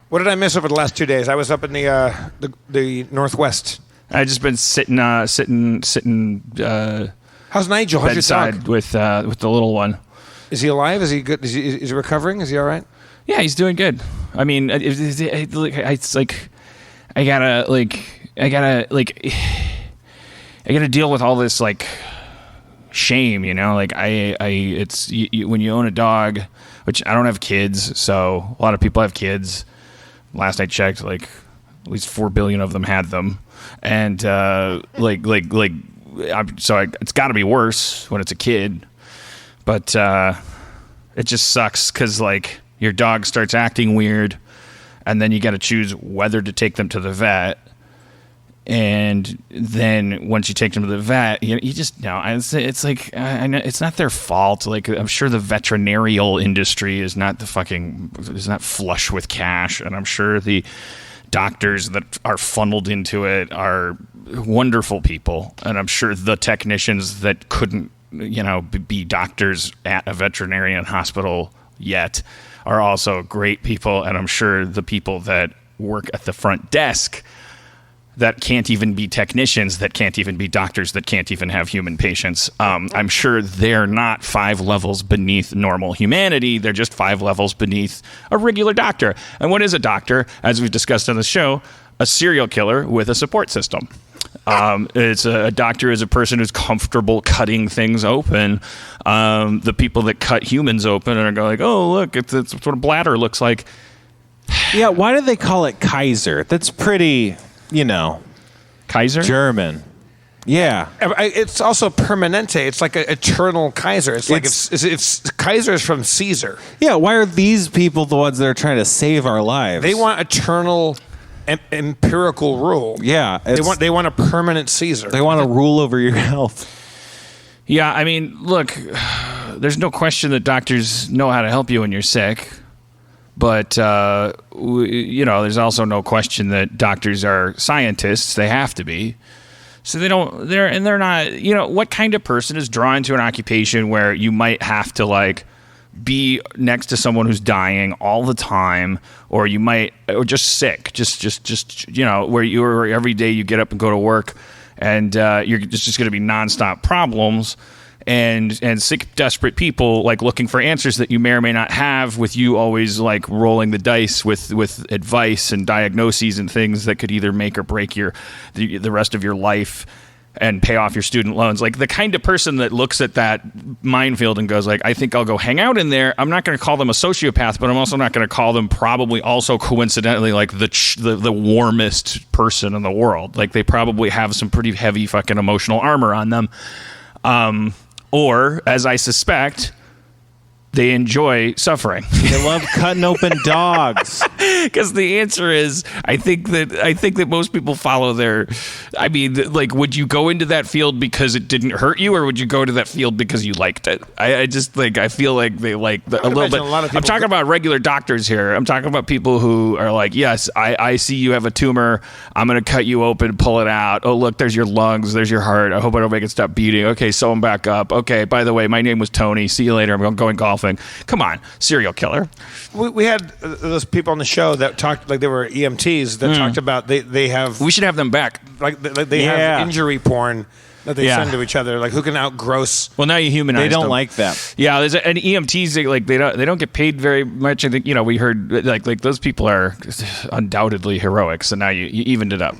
What did I miss over the last 2 days? I was up in the Northwest. I just been sitting. How's Nigel? How's your dog? With the little one. Is he alive? Is he good? Is he recovering? Is he all right? Yeah, he's doing good. I mean, it's like I gotta deal with all this like shame, you know. Like it's when you own a dog, which I don't have kids, so a lot of people have kids. Last I checked, like at least 4 billion of them had them, and so it's got to be worse when it's a kid. But it just sucks because like your dog starts acting weird, and then you got to choose whether to take them to the vet. And then once you take them to the vet, you just it's like I know it's not their fault. Like I'm sure the veterinarial industry is not flush with cash, and I'm sure the doctors that are funneled into it are wonderful people, and I'm sure the technicians that couldn't be doctors at a veterinarian hospital yet are also great people, and I'm sure the people that work at the front desk that can't even be technicians, that can't even be doctors, that can't even have human patients. I'm sure they're not 5 levels beneath normal humanity. They're just 5 levels beneath a regular doctor. And what is a doctor? As we've discussed on the show, a serial killer with a support system. It's a doctor is a person who's comfortable cutting things open. The people that cut humans open are going like, oh, look, it's what a bladder looks like. Yeah, why do they call it Kaiser? That's pretty... Kaiser? German. Yeah. It's also permanente. It's like an eternal Kaiser. It's like it's Kaiser's from Caesar. Yeah, why are these people the ones that are trying to save our lives? They want eternal empirical rule. Yeah. They want a permanent Caesar. They want to rule over your health. Yeah, I mean, look, there's no question that doctors know how to help you when you're sick. But, there's also no question that doctors are scientists. They have to be. So they're not, what kind of person is drawn to an occupation where you might have to like be next to someone who's dying all the time, or just sick, where every day you get up and go to work and you're just going to be nonstop problems. And sick, desperate people like looking for answers that you may or may not have, with you always like rolling the dice with advice and diagnoses and things that could either make or break the rest of your life and pay off your student loans. Like the kind of person that looks at that minefield and goes like, I think I'll go hang out in there. I'm not going to call them a sociopath, but I'm also not going to call them probably also coincidentally like the warmest person in the world. Like they probably have some pretty heavy fucking emotional armor on them. Or, as I suspect, they enjoy suffering. They love cutting open dogs. Because the answer is, I think that most people follow their. I mean, like, would you go into that field because it didn't hurt you, or would you go to that field because you liked it? I feel like they like a little bit. I'm talking about regular doctors here. I'm talking about people who are like, yes, I see you have a tumor. I'm going to cut you open, pull it out. Oh, look, there's your lungs, there's your heart. I hope I don't make it stop beating. Okay, sew them back up. Okay, by the way, my name was Tony. See you later. I'm going golfing. Come on, serial killer. We had those people on the show that talked like they were EMTs that talked about they have. We should have them back. Like they have injury porn that they send to each other. Like who can outgross? Well, now you humanize them. They don't like that. Yeah, there's and EMTs they don't get paid very much. I think we heard like those people are undoubtedly heroic. So now you evened it up.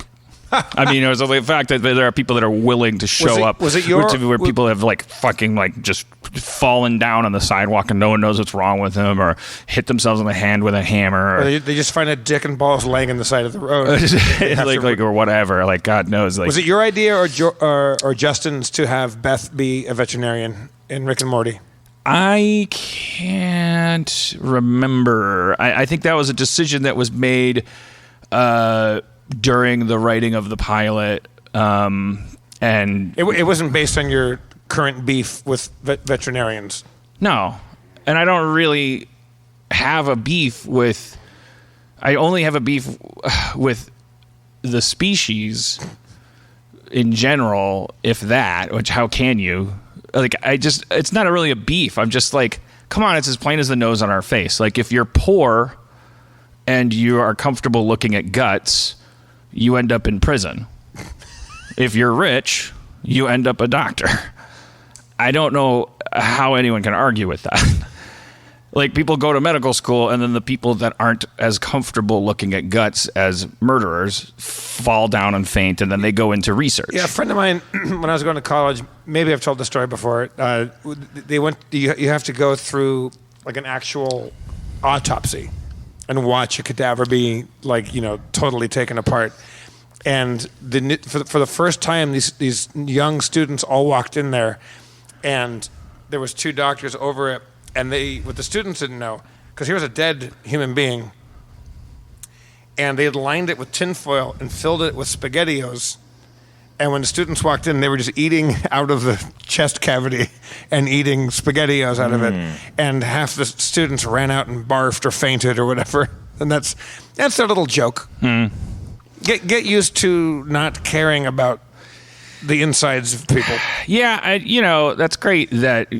I mean, it was the fact that there are people that are willing to show up. Was it where people have like fucking like just fallen down on the sidewalk and no one knows what's wrong with them, or hit themselves in the hand with a hammer, or they just find a dick and balls laying in the side of the road, or whatever. Like God knows. Like, was it your idea or Justin's to have Beth be a veterinarian in Rick and Morty? I can't remember. I think that was a decision that was made during the writing of the pilot, and it wasn't based on your current beef with veterinarians. No, and I don't really have a beef with. I only have a beef with the species in general, if that. Which how can you? Like it's not really a beef. I'm just like, come on, it's as plain as the nose on our face. Like if you're poor and you are comfortable looking at guts, you end up in prison. If you're rich, you end up a doctor. I don't know how anyone can argue with that. Like, people go to medical school, and then the people that aren't as comfortable looking at guts as murderers fall down and faint, and then they go into research. Yeah, a friend of mine, when I was going to college, maybe I've told the story before, they went. You have to go through like an actual autopsy and watch a cadaver be like, totally taken apart. And for the first time, these young students all walked in there, and there was 2 doctors over it. And what the students didn't know, because here was a dead human being, and they had lined it with tinfoil and filled it with SpaghettiOs. And when the students walked in, they were just eating out of the chest cavity and eating SpaghettiOs out of it. And half the students ran out and barfed or fainted or whatever. And that's their little joke. Get used to not caring about the insides of people. Yeah, that's great that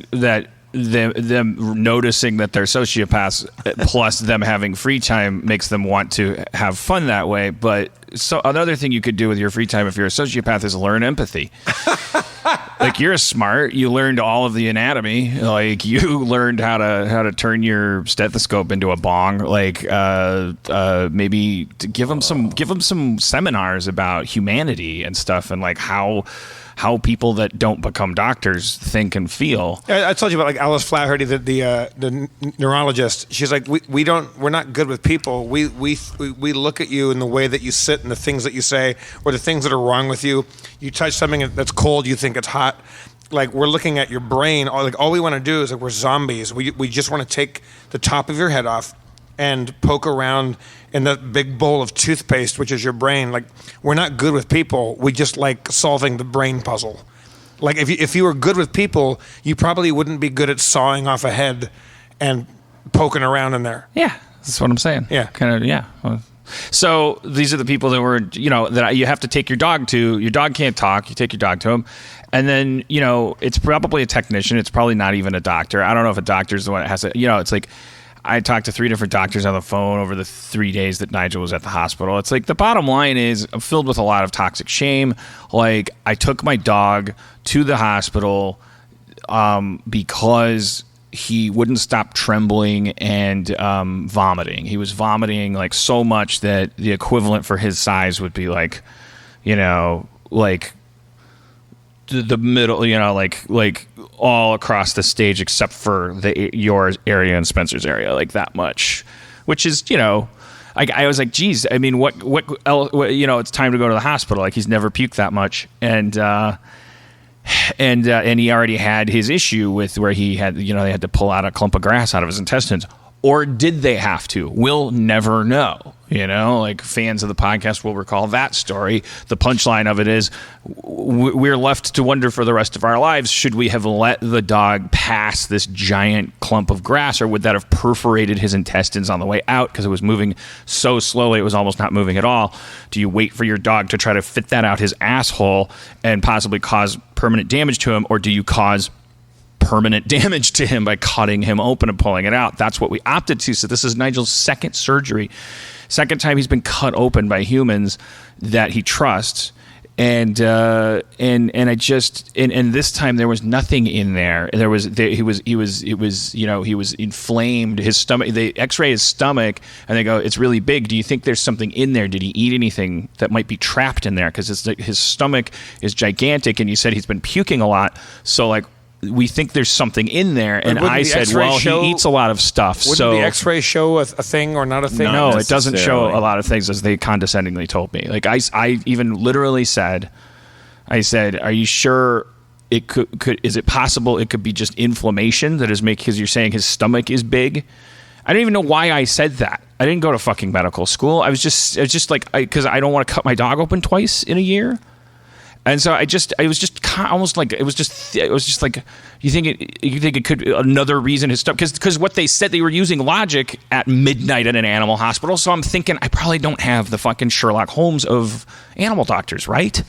them noticing that they're sociopaths plus them having free time makes them want to have fun that way. But so another thing you could do with your free time if you're a sociopath is learn empathy. Like, you're smart, you learned all of the anatomy, like you learned how to turn your stethoscope into a bong, like maybe to give them some seminars about humanity and stuff, and like how people that don't become doctors think and feel. I told you about like Alice Flaherty, the neurologist. She's like, we're not good with people. We look at you in the way that you sit and the things that you say, or the things that are wrong with you. You touch something that's cold, you think it's hot. Like, we're looking at your brain. All we want to do is, like, we're zombies. We just want to take the top of your head off and poke around in that big bowl of toothpaste, which is your brain. Like, we're not good with people. We just like solving the brain puzzle. Like, if you were good with people, you probably wouldn't be good at sawing off a head and poking around in there. Yeah, that's what I'm saying. Yeah. Kind of, yeah. So these are the people that were, that you have to take your dog to. Your dog can't talk. You take your dog to him. And then, it's probably a technician. It's probably not even a doctor. I don't know if a doctor's the one that has to, it's like, I talked to 3 different doctors on the phone over the 3 days that Nigel was at the hospital. It's like, the bottom line is, I'm filled with a lot of toxic shame. Like, I took my dog to the hospital because he wouldn't stop trembling and vomiting. He was vomiting like so much that the equivalent for his size would be like, like the middle, like all across the stage except for your area and Spencer's area, like that much, which is, I was like, geez, I mean, what else, it's time to go to the hospital. Like, he's never puked that much. And he already had his issue with where he had, they had to pull out a clump of grass out of his intestines. Or did they have to? We'll never know. Like, fans of the podcast will recall that story. The punchline of it is, we're left to wonder for the rest of our lives, should we have let the dog pass this giant clump of grass, or would that have perforated his intestines on the way out because it was moving so slowly it was almost not moving at all? Do you wait for your dog to try to fit that out his asshole and possibly cause permanent damage to him, or do you cause permanent damage to him by cutting him open and pulling it out? That's what we opted to. So this is Nigel's second surgery, second time he's been cut open by humans that he trusts, and this time there was nothing in there. He was inflamed. His stomach. They X-ray his stomach and they go, it's really big. Do you think there's something in there? Did he eat anything that might be trapped in there? Because his stomach is gigantic, and you said he's been puking a lot. So like, we think there's something in there, and I said, well, he eats a lot of stuff. Wouldn't the X-ray show a thing or not a thing? No, it doesn't show a lot of things, as they condescendingly told me. Like, I even literally said, are you sure it could is it possible it could be just inflammation that is because you're saying his stomach is big? I don't even know why I said that. I didn't go to fucking medical school. I was just like, because I don't want to cut my dog open twice in a year. And so it was just like, you think it could another reason his stuff, because what they said, they were using logic at midnight at an animal hospital. So I'm thinking, I probably don't have the fucking Sherlock Holmes of animal doctors, right?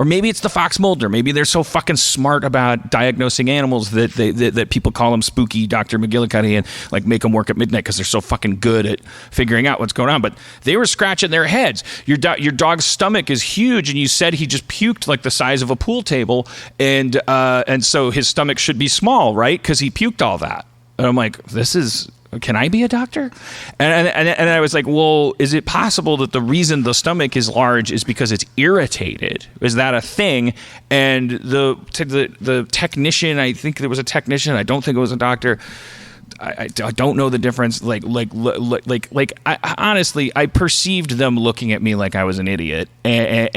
Or maybe it's the fox molder. Maybe they're so fucking smart about diagnosing animals that people call them spooky Dr. McGillicuddy and like make them work at midnight because they're so fucking good at figuring out what's going on. But they were scratching their heads. Your dog's stomach is huge, and you said he just puked like the size of a pool table, and so his stomach should be small, right? Because he puked all that. And I'm like, can I be a doctor? And I was like, well, is it possible that the reason the stomach is large is because it's irritated? Is that a thing? And the technician, I think there was a technician, I don't think it was a doctor. I don't know the difference. Honestly, I perceived them looking at me like I was an idiot, and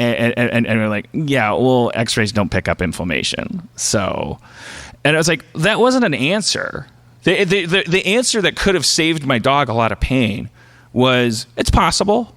they're like, yeah, well, X-rays don't pick up inflammation. So, and I was like, that wasn't an answer. The answer that could have saved my dog a lot of pain was, it's possible.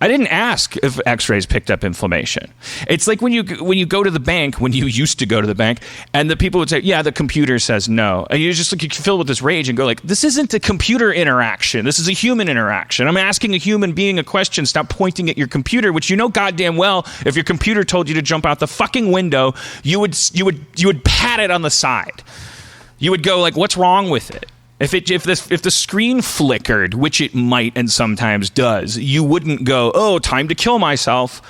I didn't ask if X-rays picked up inflammation. It's like when you go to the bank, when you used to go to the bank, and the people would say, yeah, the computer says no. And you just like, you fill with this rage and go like, this isn't a computer interaction. This is a human interaction. I'm asking a human being a question. Stop pointing at your computer, which you know goddamn well, if your computer told you to jump out the fucking window, you would pat it on the side. You would go like, what's wrong with it? If the screen flickered, which it might and sometimes does, you wouldn't go, oh, time to kill myself.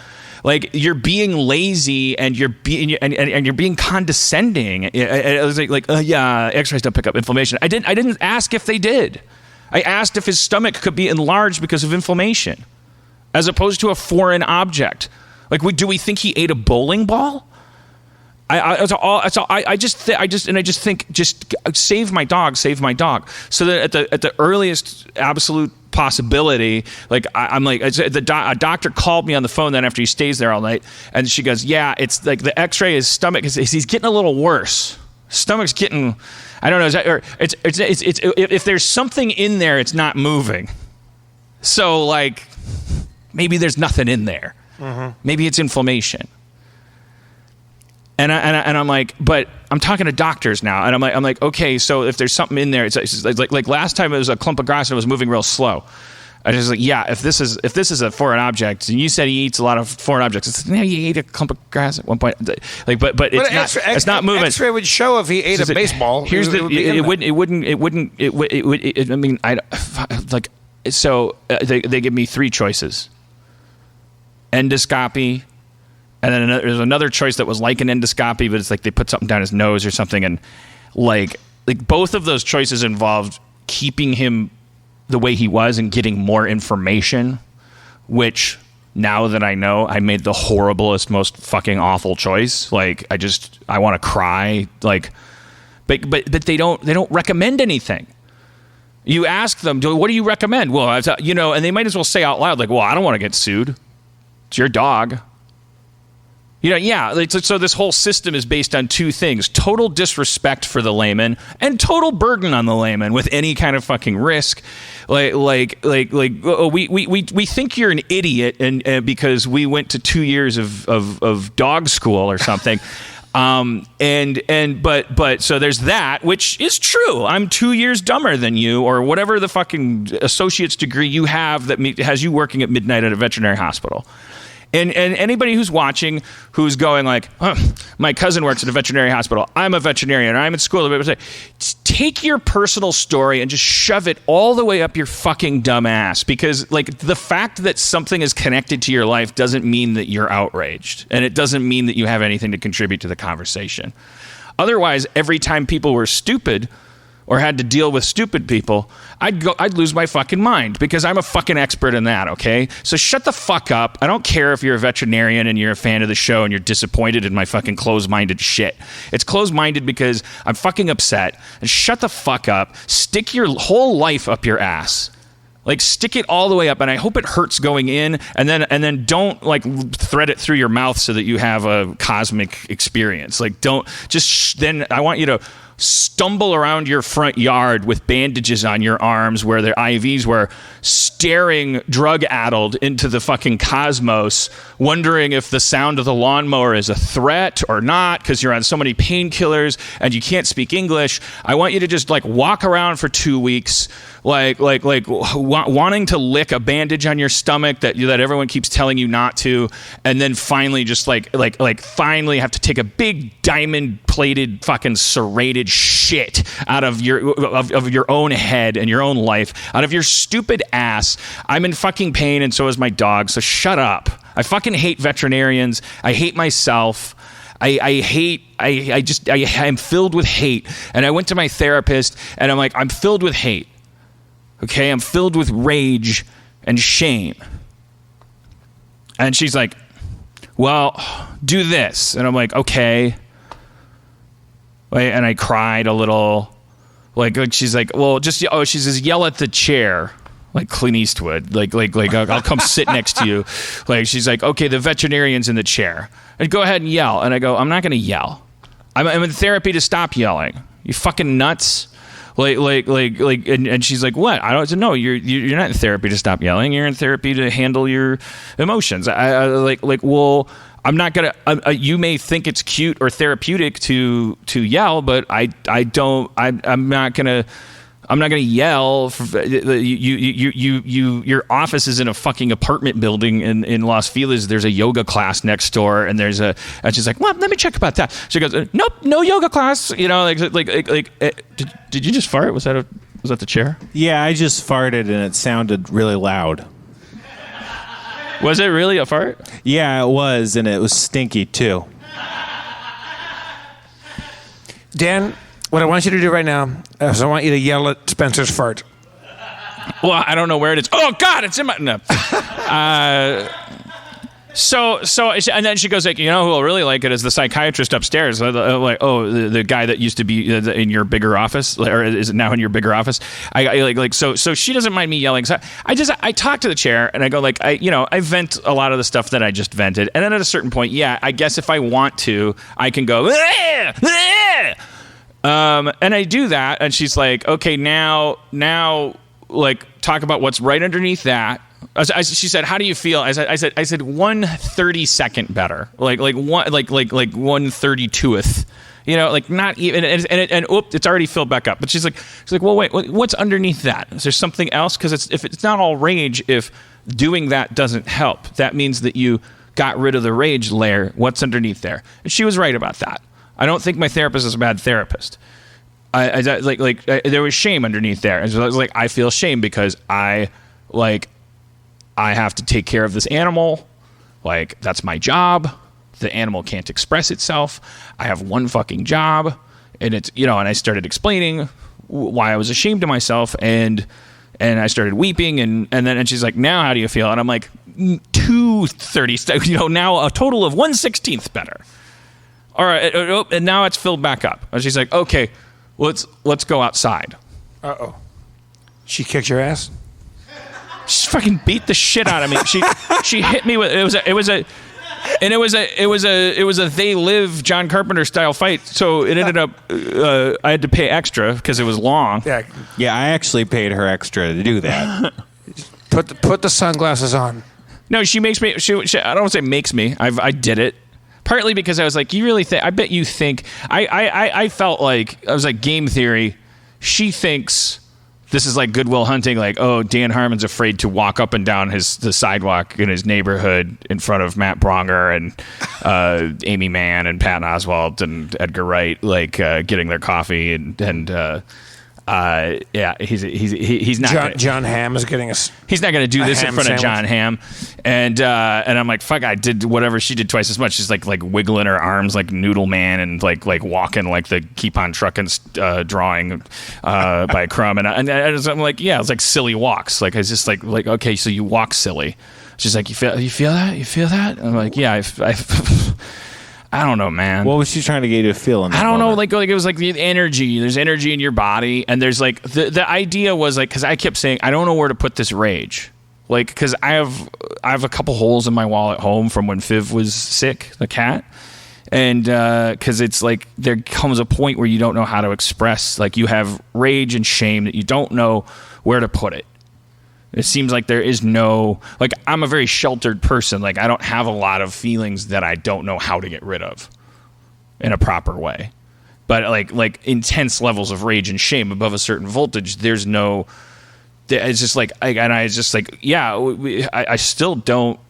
Like, you're being lazy and you're being condescending. I was like, yeah, X-rays don't pick up inflammation. I didn't ask if they did. I asked if his stomach could be enlarged because of inflammation, as opposed to a foreign object. Like, do we think he ate a bowling ball? I just think save my dog. So that at the earliest absolute possibility, like I'm like, a doctor called me on the phone then after he stays there all night, and she goes, yeah, it's like the X-ray, his stomach he's getting a little worse. Stomach's getting, I don't know, it's if there's something in there, it's not moving. So like, maybe there's nothing in there. Mm-hmm. Maybe it's inflammation. And I'm like, but I'm talking to doctors now, and I'm like, okay, so if there's something in there, it's like last time it was a clump of grass and it was moving real slow. I was like, yeah, if this is a foreign object, and you said he eats a lot of foreign objects, it's like, yeah, he ate a clump of grass at one point, like, but it's not moving. X-ray would show if he ate a baseball. Here's they give me three choices: endoscopy. And then there's another choice that was like an endoscopy, but it's like they put something down his nose or something. And like both of those choices involved keeping him the way he was and getting more information, which now that I know, I made the horriblest, most fucking awful choice. Like, I want to cry. Like, but they don't recommend anything. You ask them, what do you recommend? Well, and they might as well say out loud, like, well, I don't want to get sued. It's your dog. So this whole system is based on two things: total disrespect for the layman and total burden on the layman with any kind of fucking risk. We think you're an idiot and because we went to 2 years of dog school or something. But so there's that, which is true. I'm 2 years dumber than you, or whatever the fucking associate's degree you have that has you working at midnight at a veterinary hospital. And anybody who's watching who's going like, my cousin works at a veterinary hospital, I'm a veterinarian, I'm at school, take your personal story and just shove it all the way up your fucking dumb ass, because like the fact that something is connected to your life doesn't mean that you're outraged, and it doesn't mean that you have anything to contribute to the conversation. Otherwise, every time people were stupid or had to deal with stupid people, I'd lose my fucking mind, because I'm a fucking expert in that, okay? So shut the fuck up. I don't care if you're a veterinarian and you're a fan of the show and you're disappointed in my fucking closed-minded shit. It's closed-minded because I'm fucking upset. And shut the fuck up. Stick your whole life up your ass. Like, stick it all the way up, and I hope it hurts going in, and then don't like thread it through your mouth so that you have a cosmic experience. Like, don't just then. I want you to stumble around your front yard with bandages on your arms where their IVs were, staring drug-addled into the fucking cosmos, wondering if the sound of the lawnmower is a threat or not because you're on so many painkillers and you can't speak English. I want you to just like walk around for 2 weeks wanting to lick a bandage on your stomach that everyone keeps telling you not to, and then finally just finally have to take a big diamond-plated fucking serrated shit out of your own head and your own life, out of your stupid ass. I'm in fucking pain, and so is my dog, so shut up. I fucking hate veterinarians. I hate myself. I'm filled with hate. And I went to my therapist, and I'm like, I'm filled with hate. Okay, I'm filled with rage and shame. And she's like, well, do this. And I'm like, okay. And I cried a little. Like she's like, well, she says, yell at the chair. Like Clint Eastwood. Like I'll come sit next to you. Like she's like, okay, the veterinarian's in the chair. And go ahead and yell. And I go, I'm not going to yell. I'm in therapy to stop yelling. You fucking nuts. And she's like, what? I don't know. You're not in therapy to stop yelling. You're in therapy to handle your emotions. Well, I'm not gonna. You may think it's cute or therapeutic to yell, but I'm not gonna. I'm not gonna yell. Your office is in a fucking apartment building in Los Feliz. There's a yoga class next door, and and she's like, well, let me check about that. She goes, nope, no yoga class. You know, did you just fart? Was that the chair? Yeah, I just farted and it sounded really loud. Was it really a fart? Yeah, it was, and it was stinky too. Dan, what I want you to do right now is I want you to yell at Spencer's fart. Well, I don't know where it is. Oh God, it's in my no. So, and then she goes like, you know who will really like it is the psychiatrist upstairs. Like, oh, the guy that used to be in your bigger office, or is it now in your bigger office? So she doesn't mind me yelling. So I talk to the chair and I go like, I vent a lot of the stuff that I just vented, and then at a certain point, yeah, I guess if I want to, I can go, and I do that, and she's like, okay, now, like, talk about what's right underneath that. She said, "How do you feel?" I said, 1/32 better, like 1/32th. You know, like not even, and it's already filled back up. But she's like, well, wait, what's underneath that? Is there something else? Because if it's not all rage, if doing that doesn't help, that means that you got rid of the rage layer. What's underneath there? And she was right about that. I don't think my therapist is a bad therapist. There was shame underneath there. And so I was like, I feel shame because I have to take care of this animal. Like, that's my job. The animal can't express itself. I have one fucking job. And it's, and I started explaining why I was ashamed of myself, and I started weeping, and she's like, now how do you feel? And I'm like, 2/30, now a total of 1/16 better. All right, and now it's filled back up. And she's like, okay, let's go outside. Uh-oh. She kicked your ass? She fucking beat the shit out of me. She hit me with it was a They Live John Carpenter style fight. So it ended up I had to pay extra because it was long. Yeah, I actually paid her extra to do that. Put the sunglasses on. No, she makes me. She I don't want to say makes me. I did it. Partly because I was like, you really think? I bet you think. I felt like I was like game theory. She thinks this is like Good Will Hunting. Like, oh, Dan Harmon's afraid to walk up and down the sidewalk in his neighborhood in front of Matt Bronger and Amy Mann and Patton Oswalt and Edgar Wright, like getting their coffee and yeah, he's not. John Hamm is getting us. He's not going to do this in front sandwich. of John Hamm, and I'm like, fuck, I did whatever she did twice as much. She's like wiggling her arms like Noodle Man and like walking like the Keep on Truckin' drawing by Crumb, and I'm like, yeah, it's like silly walks. Like it's just like okay, so you walk silly. She's like, you feel that? You feel that? And I'm like, yeah, I don't know, man. What was she trying to get you to feel in that I don't know. moment? Like it was like the energy. There's energy in your body, and there's like the idea was like, because I kept saying I don't know where to put this rage, like because I have a couple holes in my wall at home from when Viv was sick, the cat, And because it's like there comes a point where you don't know how to express, like you have rage and shame that you don't know where to put it. It seems like there is no, like I'm a very sheltered person. Like I don't have a lot of feelings that I don't know how to get rid of in a proper way. But like intense levels of rage and shame above a certain voltage, there's no, it's just like, I still don't,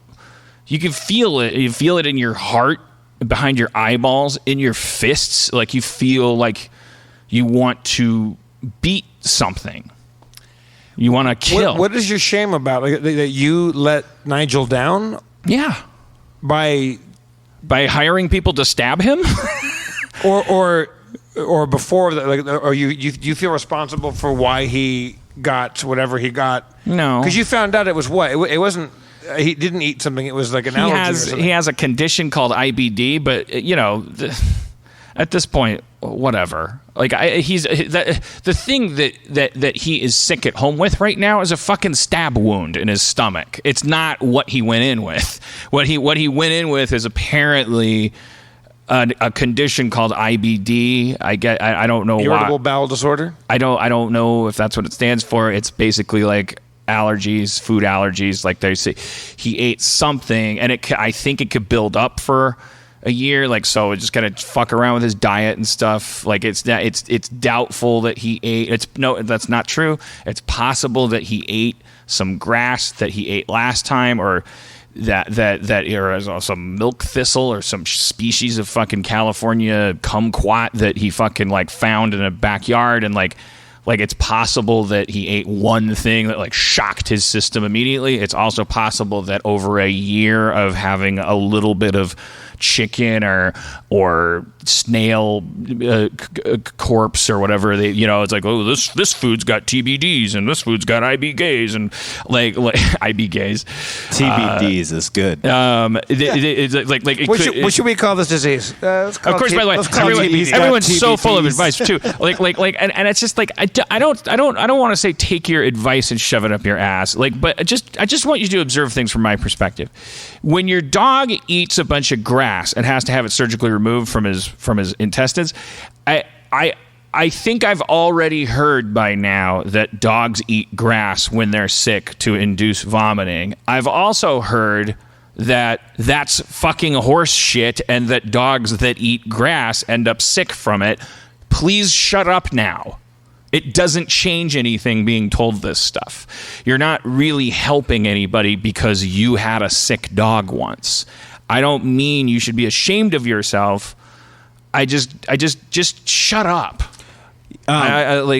you can feel it. You feel it in your heart, behind your eyeballs, in your fists. Like you feel like you want to beat something. You want to kill. What is your shame about? Like, that you let Nigel down? Yeah. By hiring people to stab him? or before that, like, or you feel responsible for why he got whatever he got? No. Because you found out it was what? It wasn't, he didn't eat something, it was like an allergy or something. He has a condition called IBD, but, at this point, whatever. Like the thing that he is sick at home with right now is a fucking stab wound in his stomach. It's not what he went in with. What he went in with is apparently a condition called IBD. I don't know why. Irritable bowel disorder? I don't know if that's what it stands for. It's basically like allergies, food allergies. Like they say, he ate something, and I think it could build up for a year. Like, so it just gotta fuck around with his diet and stuff. Like it's doubtful that he ate. That's not true. It's possible that he ate some grass that he ate last time, or that or some milk thistle or some species of fucking California kumquat that he fucking like found in a backyard, and like it's possible that he ate one thing that like shocked his system immediately. It's also possible that over a year of having a little bit of chicken or snail corpse or whatever, it's like, oh, this food's got TBDs and this food's got IBGs and like IBGs. TBDs is good. What should we call this disease? Of course, by the way, everyone's so full of advice too. And it's just like I don't want to say take your advice and shove it up your ass. But I just want you to observe things from my perspective. When your dog eats a bunch of grass and has to have it surgically removed from his intestines, I think I've already heard by now that dogs eat grass when they're sick to induce vomiting. I've also heard that that's fucking horse shit and that dogs that eat grass end up sick from it. Please shut up now. It doesn't change anything being told this stuff. You're not really helping anybody because you had a sick dog once. I don't mean you should be ashamed of yourself. I just shut up. It's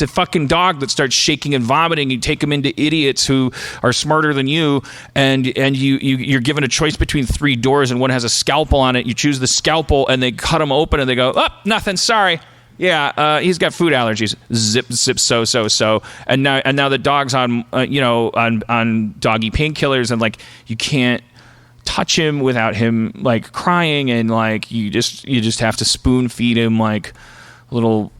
a fucking dog that starts shaking and vomiting. You take them into idiots who are smarter than you, and you're given a choice between three doors, and one has a scalpel on it. You choose the scalpel, and they cut them open, and they go, oh, nothing, sorry. Yeah, he's got food allergies. Zip, so. And now the dog's on doggy painkillers, and like you can't touch him without him like crying, and like you just have to spoon feed him like little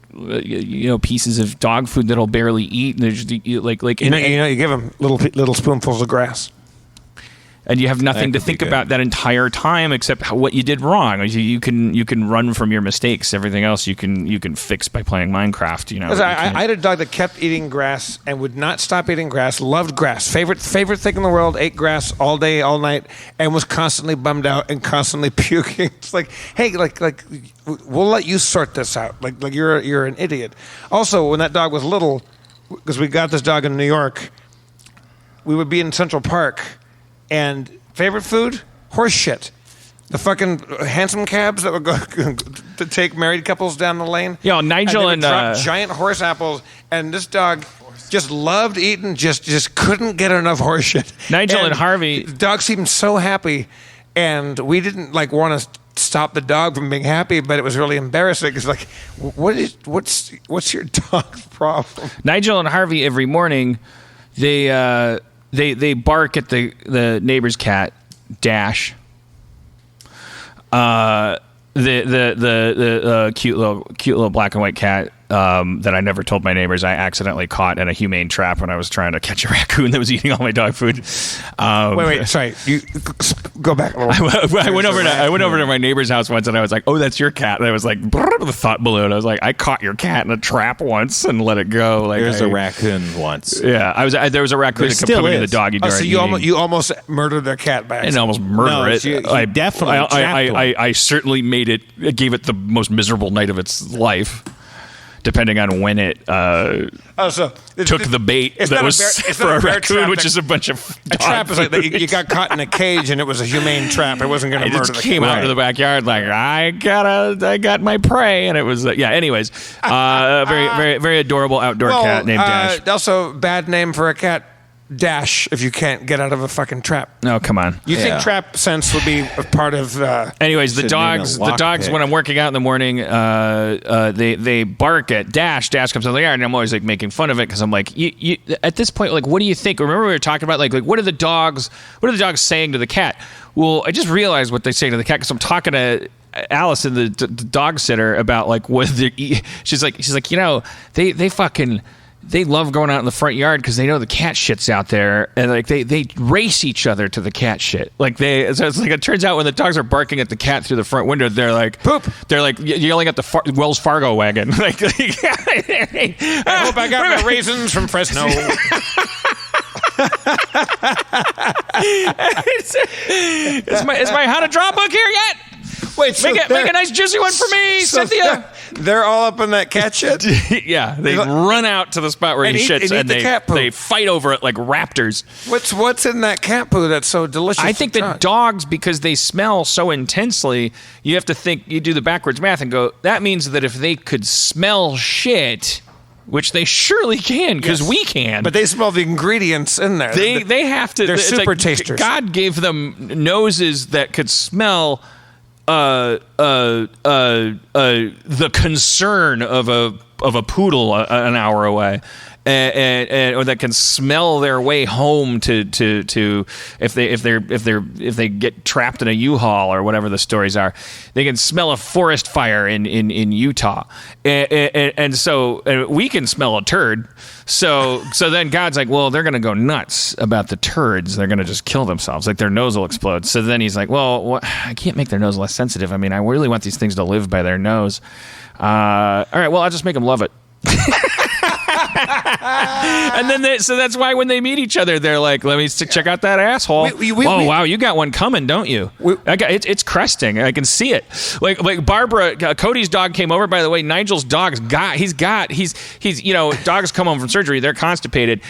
pieces of dog food that he'll barely eat, and they're just you give him little spoonfuls of grass. And you have nothing to think about that entire time except what you did wrong. You can run from your mistakes. Everything else you can fix by playing Minecraft. I had a dog that kept eating grass and would not stop eating grass. Loved grass. Favorite thing in the world. Ate grass all day, all night, and was constantly bummed out and constantly puking. It's like, hey, like we'll let you sort this out. Like you're an idiot. Also, when that dog was little, because we got this dog in New York, we would be in Central Park. And favorite food? Horse shit. The fucking hansom cabs that would go to take married couples down the lane. Yeah, Nigel and drop giant horse apples. And this dog just loved eating, just couldn't get enough horse shit. Nigel and Harvey. The dog seemed so happy, and we didn't want to stop the dog from being happy, but it was really embarrassing. It's like, what's your dog's problem? Nigel and Harvey every morning, they bark at the neighbor's cat, Dash. The cute little black and white cat that I never told my neighbors I accidentally caught in a humane trap when I was trying to catch a raccoon that was eating all my dog food. Wait, sorry. You go back a little. I went over to my neighbor's house once, and I was like, "Oh, that's your cat." And I was like, the thought balloon. I was like, "I caught your cat in a trap once and let it go." Like, There's a raccoon once. Yeah, there was a raccoon that kept coming in the doggy door. So you almost murdered their cat back. I didn't almost murder it. I definitely trapped I certainly gave it the most miserable night of its life, depending on when it took the bait that was for a raccoon, which is a bunch of a trap. Is like you got caught in a cage and it was a humane trap. It wasn't going to murder the cat. Came out of the backyard like I got my prey, and it was anyways, a very very adorable outdoor cat named Dash. Also, bad name for a cat. Dash if you can't get out of a fucking trap. No, come on. You think trap sense would be a part of anyways, the dogs when I'm working out in the morning, they bark at Dash. Dash comes out of the yard, and I'm always like making fun of it because I'm like, you at this point, like, what do you think? Remember we were talking about like what are the dogs saying to the cat? Well, I just realized what they say to the cat because I'm talking to Allison, the dog sitter, about like what she's like, they love going out in the front yard because they know the cat shit's out there, and like they race each other to the cat shit. Like so it's like it turns out when the dogs are barking at the cat through the front window, they're like poop. They're like yelling at the Wells Fargo wagon. Like, I hope I got my raisins from Fresno. Is my how to draw book here yet? Wait, make a nice juicy one for me, Cynthia. They're all up in that cat shit? Yeah, they run out to the spot where he shits, and they fight over it like raptors. What's in that cat poo that's so delicious? I think that dogs, because they smell so intensely, you have to think, you do the backwards math and go, that means that if they could smell shit, which they surely can, because we can. But they smell the ingredients in there. They have to. They're super tasters. God gave them noses that could smell the concern of a poodle an hour away, and or that can smell their way home to if they get trapped in a U-Haul or whatever the stories are, they can smell a forest fire in Utah, and so we can smell a turd. So then God's like, well, they're going to go nuts about the turds. They're going to just kill themselves. Like their nose will explode. So then he's like, well, I can't make their nose less sensitive. I mean, I really want these things to live by their nose. All right, well, I'll just make them love it. And then so that's why when they meet each other, they're like, let me check out that asshole. Wow, you got one coming, don't you? It's cresting. I can see it. Like Barbara, Cody's dog came over, by the way. Nigel's dog's he's dogs come home from surgery, they're constipated.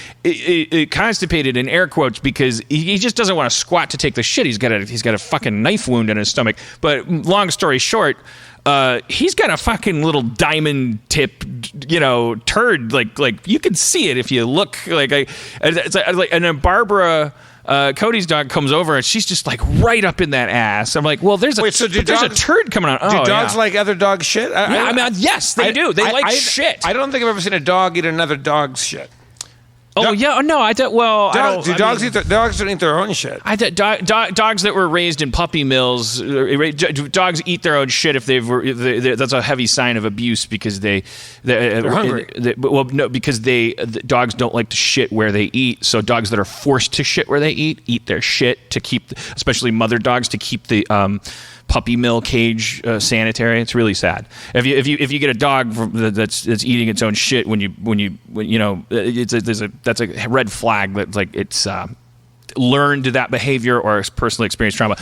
Constipated in air quotes because he just doesn't want to squat to take the shit. He's got a fucking knife wound in his stomach. But long story short, he's got a fucking little diamond tip, turd. Like you can see it if you look. And then Barbara, Cody's dog, comes over and she's just like right up in that ass. I'm like, well, there's a turd coming out. Do dogs like other dogs' shit? Yes, they do. They like shit. I don't think I've ever seen a dog eat another dog's shit. Oh yeah, no, I thought. Well, dogs don't eat their own shit? Dogs that were raised in puppy mills, dogs eat their own shit if that's a heavy sign of abuse because they're hungry. Because dogs don't like to shit where they eat. So dogs that are forced to shit where they eat their shit to keep, especially mother dogs, to keep the puppy mill cage sanitary. It's really sad. If you get a dog that's eating its own shit that's a red flag that like it's learned that behavior or personally experienced trauma.